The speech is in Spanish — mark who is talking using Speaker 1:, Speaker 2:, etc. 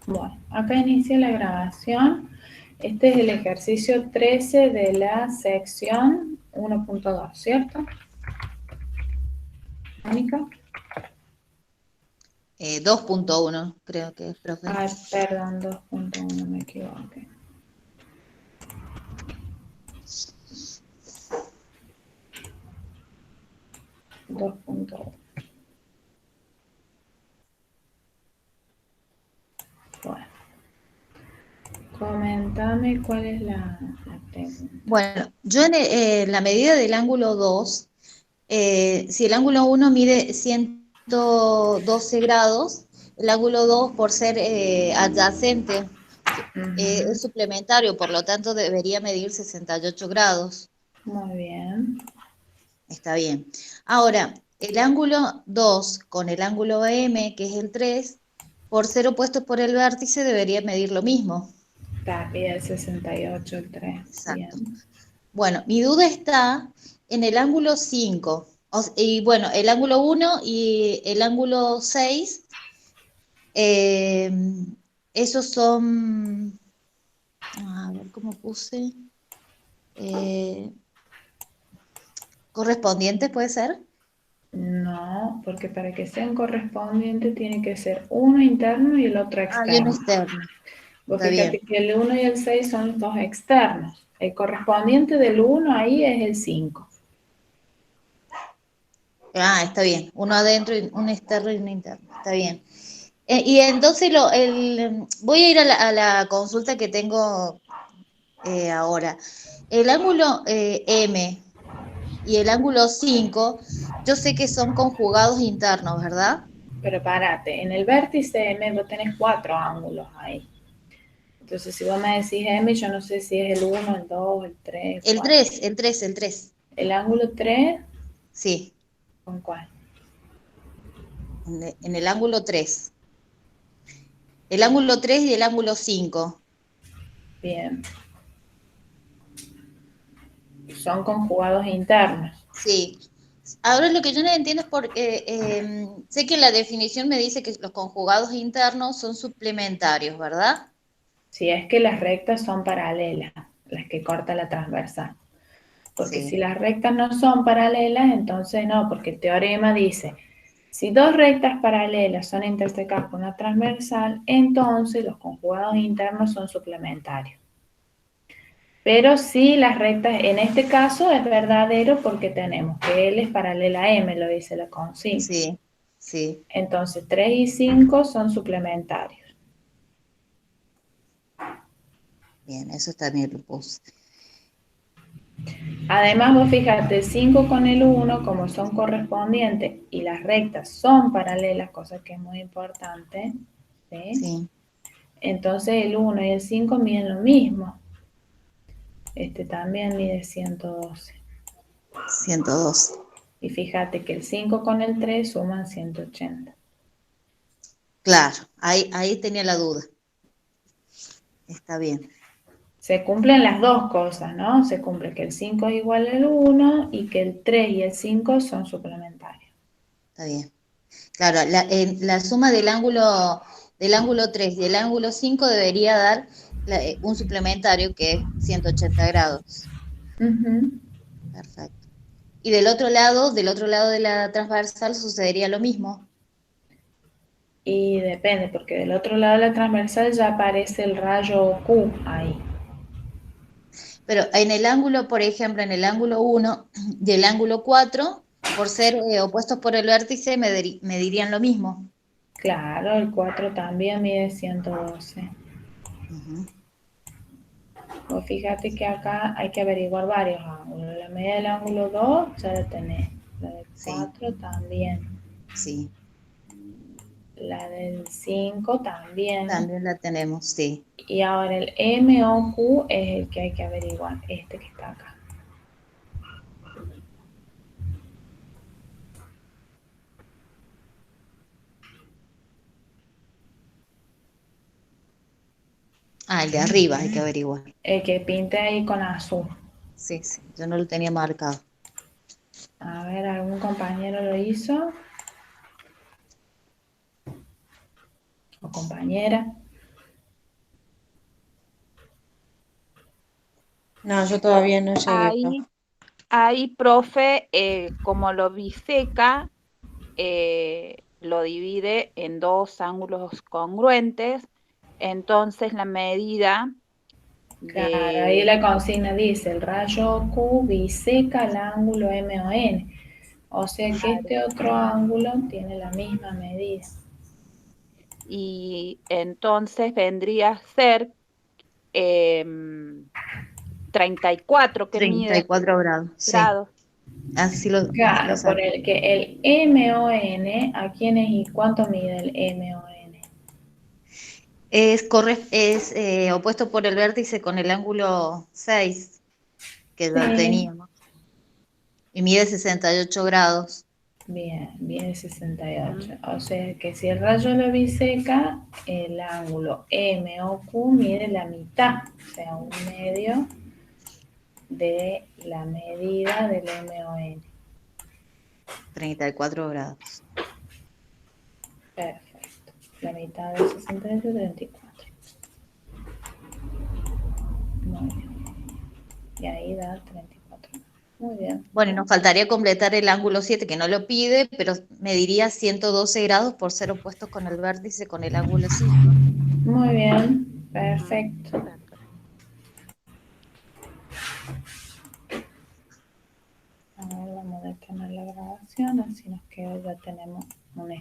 Speaker 1: Bueno, acá inicia la grabación. Este es el ejercicio 13 de la sección 1.2, ¿cierto? Mónica.
Speaker 2: 2.1 creo que es, profe.
Speaker 1: Ay, perdón, 2.1, me equivoqué. 2.1. Bueno, comentame cuál es la pregunta.
Speaker 2: Bueno, yo en la medida del ángulo 2, si el ángulo 1 mide 112 grados, el ángulo 2 por ser adyacente es suplementario, por lo tanto debería medir 68 grados.
Speaker 1: Muy bien.
Speaker 2: Está bien. Ahora, el ángulo 2 con el ángulo M, que es el 3, por ser opuestos por el vértice, debería medir lo mismo.
Speaker 1: Tapia el 68, el 3.
Speaker 2: Exacto.
Speaker 1: Bien.
Speaker 2: Bueno, mi duda está en el ángulo 5. Y bueno, el ángulo 1 y el ángulo 6, eh, esos son, a ver cómo puse, eh, correspondientes, ¿puede ser?
Speaker 1: No, porque para que sean correspondientes tiene que ser uno interno y el otro
Speaker 2: Ah, y uno
Speaker 1: externo.
Speaker 2: externo.
Speaker 1: Vos
Speaker 2: Está
Speaker 1: fíjate
Speaker 2: bien.
Speaker 1: que el 1 y el 6 son los dos externos. El correspondiente del 1 ahí es el 5.
Speaker 2: Ah, está bien. Uno adentro, y un externo y uno interno. Está bien. Y entonces voy a ir a la consulta que tengo ahora. El ángulo M y el ángulo 5, yo sé que son conjugados internos, ¿verdad?
Speaker 1: Pero párate, en el vértice M vos tenés 4 ángulos ahí. Entonces, si vos me decís M, yo no sé si es el 1, el 2, el 3,
Speaker 2: El
Speaker 1: 4.
Speaker 2: 3, el 3, el 3.
Speaker 1: El ángulo 3,
Speaker 2: Sí,
Speaker 1: ¿con cuál?
Speaker 2: en el ángulo 3. El ángulo 3 y el ángulo 5.
Speaker 1: Bien. Son conjugados internos.
Speaker 2: Sí. Ahora lo que yo no entiendo es porque sé que la definición me dice que los conjugados internos son suplementarios, ¿verdad?
Speaker 1: Si es que las rectas son paralelas, las que corta la transversal. Porque si
Speaker 2: Sí.
Speaker 1: las rectas no son paralelas, entonces no, porque el teorema dice, si dos rectas paralelas son intersecadas por una transversal, entonces los conjugados internos son suplementarios. Pero si las rectas, en este caso es verdadero porque tenemos que L es paralela a M, lo dice la consigna.
Speaker 2: Sí, sí.
Speaker 1: Entonces 3 y 5 son suplementarios.
Speaker 2: Bien, eso también lo puse.
Speaker 1: Además, vos fíjate, 5 con el 1, como son correspondientes y las rectas son paralelas, cosa que es muy importante, ¿sí?
Speaker 2: Sí,
Speaker 1: Entonces el 1 y el 5 miden lo mismo. Este también mide 112.
Speaker 2: 102.
Speaker 1: Y fíjate que el 5 con el 3 suman 180.
Speaker 2: Claro, ahí tenía la duda. Está bien,
Speaker 1: Se cumplen las dos cosas, ¿no? Se cumple que el 5 es igual al 1 y que el 3 y el 5 son suplementarios.
Speaker 2: está bien. Claro, la suma del ángulo 3 y el ángulo 5 debería dar un suplementario que es 180 grados.
Speaker 1: Ujú.
Speaker 2: Perfecto. Y del otro lado de la transversal sucedería lo mismo.
Speaker 1: Y depende, porque del otro lado de la transversal ya aparece el rayo Q ahí.
Speaker 2: Pero en el ángulo, por ejemplo, en el ángulo 1 y el ángulo 4, por ser opuestos por el vértice, medirían lo mismo.
Speaker 1: Claro, el 4 también mide 112.
Speaker 2: Ujú.
Speaker 1: Pues fíjate que acá hay que averiguar varios ángulos. La medida del ángulo 2 ya la tenés. La del
Speaker 2: Sí,
Speaker 1: 4 también.
Speaker 2: sí,
Speaker 1: La del 5 también.
Speaker 2: también la tenemos, sí.
Speaker 1: Y ahora el MOQ es el que hay que averiguar, este que está acá.
Speaker 2: Ah, el de arriba hay que averiguar.
Speaker 1: El que pinte ahí con azul.
Speaker 2: Sí, sí, yo no lo tenía marcado.
Speaker 1: A ver, ¿algún compañero lo hizo? ¿O compañera?
Speaker 2: No, yo todavía no llegué acá.
Speaker 3: Ahí, profe, como lo biseca, lo divide en dos ángulos congruentes, entonces la medida
Speaker 1: Claro, ahí
Speaker 3: de...
Speaker 1: la consigna dice, el rayo Q biseca el ángulo MON. O sea que este otro ángulo tiene la misma medida.
Speaker 3: Y entonces vendría a ser 34 que
Speaker 2: Treinta y
Speaker 3: mide
Speaker 2: cuatro grados, sí.
Speaker 3: grados.
Speaker 2: Así lo
Speaker 1: Claro, por
Speaker 2: saco.
Speaker 1: el que el MON, ¿a quién es y cuánto mide el MON?
Speaker 2: Es opuesto por el vértice con el ángulo 6 que ya
Speaker 1: Sí,
Speaker 2: teníamos. Y mide 68 grados.
Speaker 1: bien, bien 68.
Speaker 3: Ujú.
Speaker 1: O sea que si el rayo lo biseca, el ángulo MOQ mide la mitad, o sea, un medio de la medida del MON.
Speaker 2: 34 grados.
Speaker 1: Perfecto. La mitad de 68 es 34. Muy bien. Y ahí da 34. Muy bien.
Speaker 2: Bueno, y nos faltaría completar el ángulo 7 que no lo pide, pero mediría 112 grados por ser opuestos con el vértice con el ángulo 5.
Speaker 1: Muy bien.
Speaker 3: Ujú.
Speaker 1: Perfecto.
Speaker 3: Perfecto.
Speaker 1: A ver, vamos a detener la grabación, así nos queda, ya tenemos un